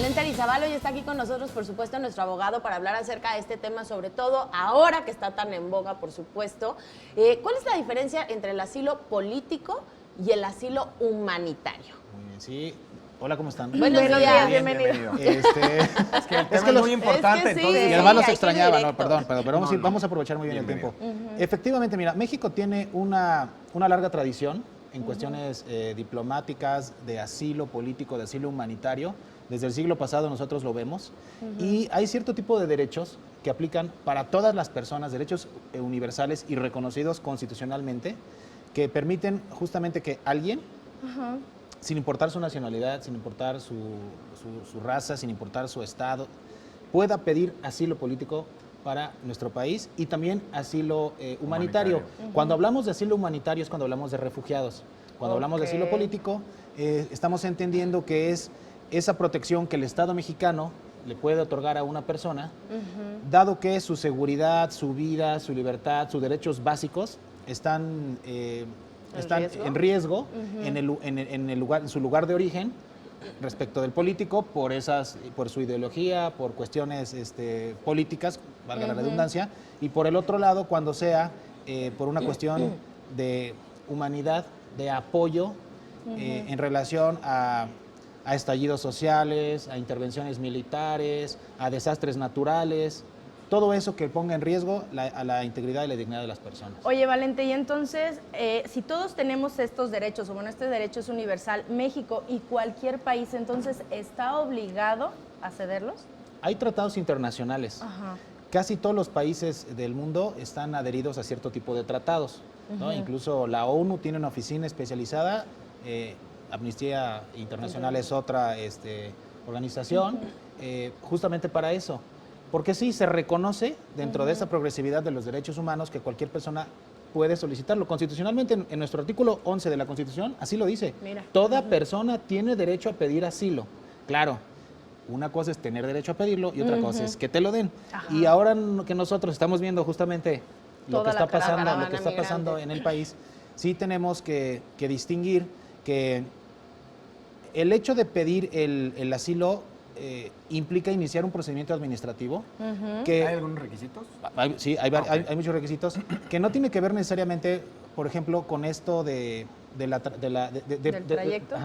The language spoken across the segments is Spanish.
Valente Arizabal hoy está aquí con nosotros, por supuesto, nuestro abogado, para hablar acerca de este tema, sobre todo ahora que está tan en boga, por supuesto. ¿Cuál es la diferencia entre el asilo político y el asilo humanitario? Muy bien, sí. Hola, ¿cómo están? Buenos días, bienvenido. Es que el tema es muy importante, es que sí, entonces. Y además los hay que ir extrañaba, directo. no, perdón, pero vamos a aprovechar muy bien el Bienvenido. tiempo. Efectivamente, mira, México tiene una larga tradición en cuestiones diplomáticas, de asilo político, de asilo humanitario. Desde el siglo pasado nosotros lo vemos. Y hay cierto tipo de derechos que aplican para todas las personas, derechos universales y reconocidos constitucionalmente, que permiten justamente que alguien, sin importar su nacionalidad, sin importar su raza, sin importar su estado, pueda pedir asilo político para nuestro país y también asilo humanitario. Cuando hablamos de asilo humanitario es cuando hablamos de refugiados. Cuando hablamos de asilo político, estamos entendiendo que es esa protección que el Estado mexicano le puede otorgar a una persona, dado que su seguridad, su vida, su libertad, sus derechos básicos están en riesgo en su lugar de origen respecto del político por su ideología, por cuestiones políticas, valga la redundancia, y por el otro lado cuando sea por una cuestión de humanidad, de apoyo en relación a estallidos sociales, a intervenciones militares, a desastres naturales, todo eso que ponga en riesgo a la integridad y la dignidad de las personas. Oye, Valente, y entonces, si todos tenemos estos derechos, o bueno, este derecho es universal, México y cualquier país, entonces, ¿está obligado a cederlos? Hay tratados internacionales. Ajá. Casi todos los países del mundo están adheridos a cierto tipo de tratados, ¿no? Incluso la ONU tiene una oficina especializada, Amnistía Internacional es otra organización, justamente para eso. Porque sí, se reconoce dentro de esa progresividad de los derechos humanos que cualquier persona puede solicitarlo. Constitucionalmente, en nuestro artículo 11 de la Constitución, así lo dice. Mira. Toda persona tiene derecho a pedir asilo. Claro, una cosa es tener derecho a pedirlo y otra cosa es que te lo den. Ajá. Y ahora que nosotros estamos viendo justamente lo Toda que la está pasando, caravana lo que está pasando migrante. en el país, sí tenemos que distinguir que el hecho de pedir el asilo implica iniciar un procedimiento administrativo. Que ¿Hay algunos requisitos? sí, hay muchos requisitos que no tiene que ver necesariamente, por ejemplo, con esto del trayecto.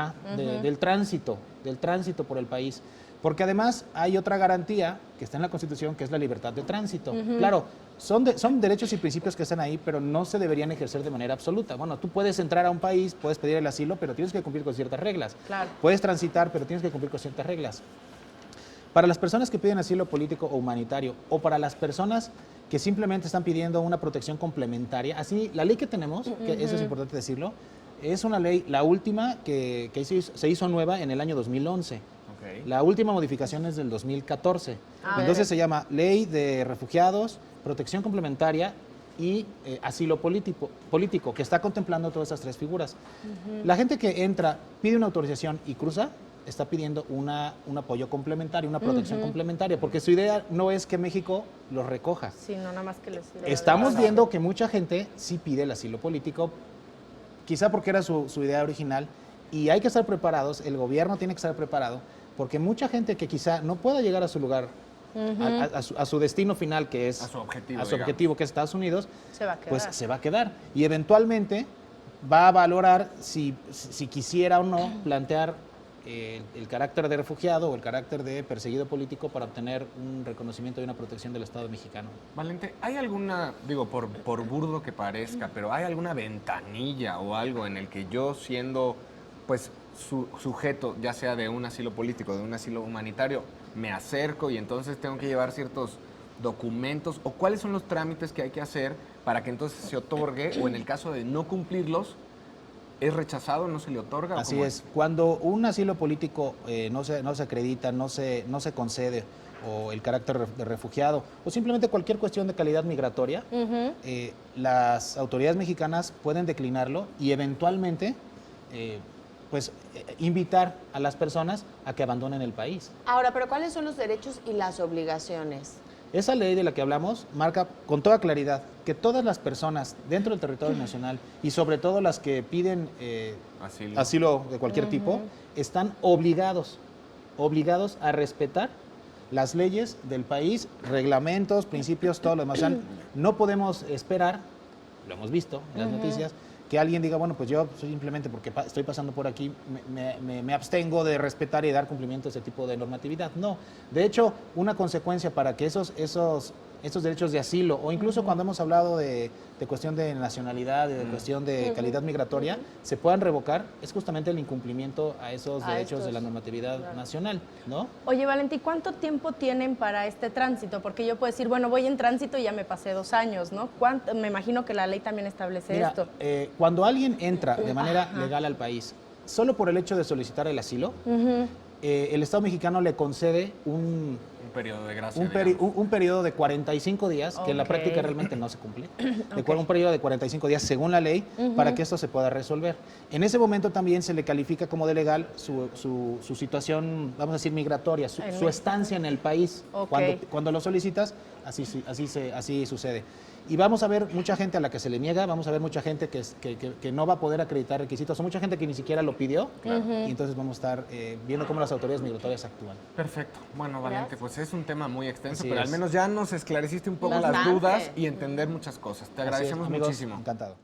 del tránsito por el país. Porque además hay otra garantía que está en la Constitución, que es la libertad de tránsito. Claro, son derechos y principios que están ahí, pero no se deberían ejercer de manera absoluta. Bueno, tú puedes entrar a un país, puedes pedir el asilo, pero tienes que cumplir con ciertas reglas. Claro. Puedes transitar, pero tienes que cumplir con ciertas reglas. Para las personas que piden asilo político o humanitario, o para las personas que simplemente están pidiendo una protección complementaria, así, la ley que tenemos, que eso es importante decirlo, es una ley, la última que se hizo nueva en el año 2011. La última modificación es del 2014. Entonces se llama Ley de Refugiados, Protección Complementaria y Asilo político, que está contemplando todas esas tres figuras. La gente que entra, pide una autorización y cruza, está pidiendo un apoyo complementario, una protección complementaria, porque su idea no es que México los recoja. Sí, no, nada más que les... Estamos viendo que mucha gente sí pide el asilo político, quizá porque era su idea original, y hay que estar preparados, el gobierno tiene que estar preparado, porque mucha gente que quizá no pueda llegar a su lugar, a su destino final, que es A su objetivo, que es Estados Unidos, Se va a quedar. pues se va a quedar. Y eventualmente va a valorar si quisiera o no plantear el carácter de refugiado o el carácter de perseguido político para obtener un reconocimiento y una protección del Estado mexicano. Valente, ¿hay alguna, digo, por burdo que parezca, pero hay alguna ventanilla o algo en el que yo, siendo pues sujeto, ya sea de un asilo político, de un asilo humanitario, me acerco y entonces tengo que llevar ciertos documentos, o cuáles son los trámites que hay que hacer para que entonces se otorgue, o en el caso de no cumplirlos, ¿es rechazado, no se le otorga? Así es. Cuando un asilo político no se acredita, no se concede, o el carácter de refugiado, o simplemente cualquier cuestión de calidad migratoria, las autoridades mexicanas pueden declinarlo y eventualmente invitar a las personas a que abandonen el país. Ahora, pero ¿cuáles son los derechos y las obligaciones? Esa ley de la que hablamos marca con toda claridad que todas las personas dentro del territorio nacional y sobre todo las que piden asilo de cualquier tipo, están obligados obligados a respetar las leyes del país, reglamentos, principios, todo lo demás. O sea, no podemos esperar, lo hemos visto en las noticias, que alguien diga, bueno, pues yo simplemente porque estoy pasando por aquí me abstengo de respetar y dar cumplimiento a ese tipo de normatividad. No. De hecho, una consecuencia para que esos derechos de asilo, o incluso cuando hemos hablado de cuestión de nacionalidad, de cuestión de calidad migratoria, se puedan revocar, es justamente el incumplimiento a esos derechos de la normatividad nacional, ¿no? Oye, Valentí, ¿cuánto tiempo tienen para este tránsito? Porque yo puedo decir, bueno, voy en tránsito y ya me pasé 2 años, ¿no? Me imagino que la ley también establece Mira, esto. cuando alguien entra de manera legal al país, solo por el hecho de solicitar el asilo, el Estado mexicano le concede un periodo de gracia. un periodo de 45 días, que en la Ok. práctica realmente no se cumple. Un periodo de 45 días según la ley para que esto se pueda resolver. En ese momento también se le califica como de legal su situación, vamos a decir, migratoria, su estancia en el país. Ok. Cuando lo solicitas, así sucede. Y vamos a ver mucha gente a la que se le niega, vamos a ver mucha gente que no va a poder acreditar requisitos, o mucha gente que ni siquiera lo pidió, y entonces vamos a estar viendo cómo las autoridades migratorias actúan. Perfecto. Bueno, Valente, pues es un tema muy extenso, Así pero al es. menos ya nos esclareciste un poco las Bastante. dudas y entender muchas cosas. Te Así es, agradecemos amigos, muchísimo. Encantado.